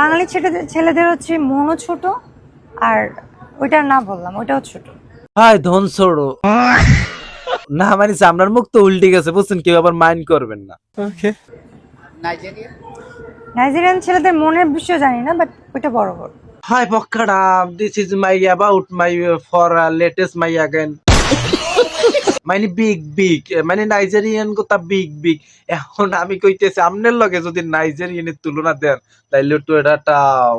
বাঙালি ছেলেদের হচ্ছে মনও ছোট, আর ওইটার না বললাম, ওইটাও ছোট। হাই ধন ছোড়ো না, মানে আপনার মুখ তো উল্টে গেছে বুঝছেন, কেউ আবার মাইন্ড করবেন না। ওকে, নাইজেরিয়ান ছেলেদের মনের বিষয় জানি না, বাট ওইটা বড় বড়। হাই বক্কাডা, this is my about my for latest my again মানে বিগ বিগ, মানে নাইজেরিয়ান কথা বিগ বিগ। এখন আমি কইতেছি আমনের লগে যদি নাইজেরিয়ানের তুলনা দেন তাইলে তো এটা একটা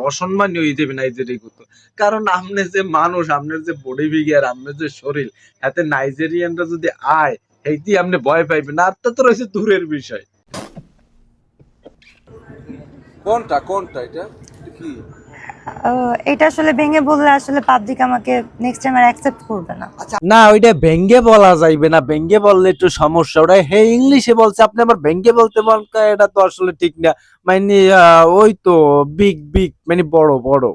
অসম্মানীয় হয়ে যাবে নাইজেরিয়া কত, কারণ আমনে যে মানুষ, আমনের যে বডি ফিগার, আমনের যে শরীর, এতে নাইজেরিয়ানরা যদি আয় এইটি আপনি ভয় পাইবেন, আর তো রয়েছে দূরের বিষয়। কোনটা কোনটা এটা কি? এটা আসলে ভেঙে বললে আসলে পাবলিক আমাকে নেক্সট টাইম আর অ্যাকসেপ্ট করবে না। না ওইটা ভেঙ্গে বলা যাইবে না, ভেঙ্গে বললে একটু সমস্যা। ওটা হে ইংলিশে বলছে, আপনি আবার ভেঙ্গে বলতে বলতে, এটা তো আসলে ঠিক না। মানে ওই তো বিগ বিগ মানে বড় বড়।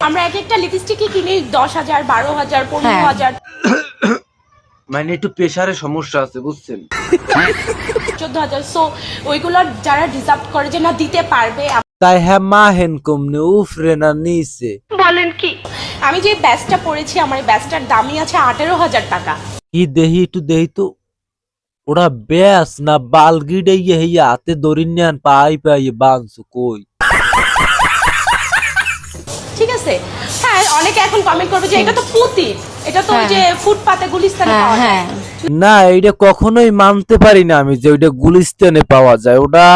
আমরা এক একটা লিপস্টিকই কিনি 10,000, 12,000, 15,000, মানে একটু প্রেসারে সমস্যা আছে বুঝছেন। 14,000। সো ওইগুলো যারা ডিজার্ভ করে যে না দিতে পারবে। তাই হ্যাঁ মা হেন কমনে উফরে না নিচে। বলেন কি, আমি যে ব্যাচটা পরেছি আমার ব্যাচটার দামই আছে 18,000 টাকা। কি দেহি একটু দেহি তো, ওরা ব্যাস না বালগিডে ইয়ে হাতে দড়িন নেন পাই পাই বানসু কই। ঠিক আছে, হ্যাঁ অনেকে এখন কমেন্ট করবে যে এটা তো পুঁতি, এটা তো ওই যে ফুটপাতে গুলিস্তানে পাওয়া যায়। না এইটা কখনোই মানতে পারি না আমি যে ওইটা গুলিস্তানে পাওয়া যায়। ওটা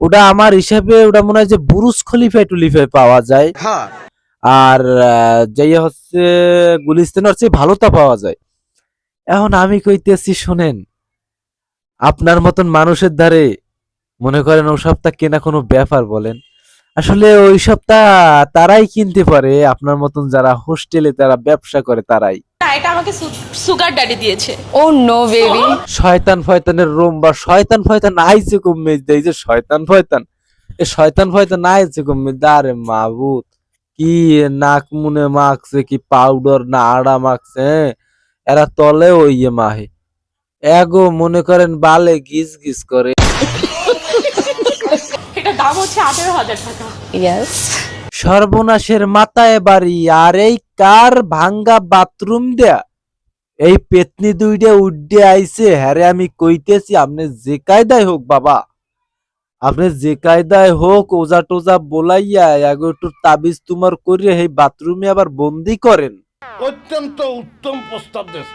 ওটা আমার হিসাবে ওটা মনে হয় যে বুরুজ খলিফা টুলিফায় পাওয়া যায়। আর যাই হচ্ছে গুলিস্তানের চেয়ে ভালোটা পাওয়া যায়। এখন আমি কইতেছি শোনেন, আপনার মতন মানুষের ধারে মনে করেন ও সবটা কেনা কোনো ব্যাপার বলেন? আসলে ওই সবটা তারাই কিনতে পারে, আপনার মতন যারা হোস্টেলে তারা ব্যবসা করে তারাই। না, এটা আমাকে সুগার ড্যাডি দিয়েছে। ও নো বেবি, শয়তান ফয়তানের রোম বা শয়তান ফয়তান আইছে কমে দেই যে শয়তান ফয়তান, এ শয়তান ফয়তান আইছে কমে দারে মাবুত। কি নাক মুনে মাখছে, কি পাউডার না আড়া মাখছে, এরা তলে ওই মাহে এগো মনে করেন বালে গিজ গিজ করে। এটা দাম হচ্ছে 18,000 টাকা। ইয়েস। সর্বনাশের মাথায় বাড়ি, আর এই কার ভাঙ্গা বাথরুম দেয়া এই পেতনি দুইটা উড্ডে আইছে। হ্যারে আমি কইতেছি আপনি যে কায়দায় হোক বাবা, আপনি যে কায়দায় হোক ওজা টোজা বলাইয়া এগো একটু তাবিজ তোমার করিয়া এই বাথরুমে আবার বন্দি করেন। অত্যন্ত উত্তম প্রস্তাব দেশ।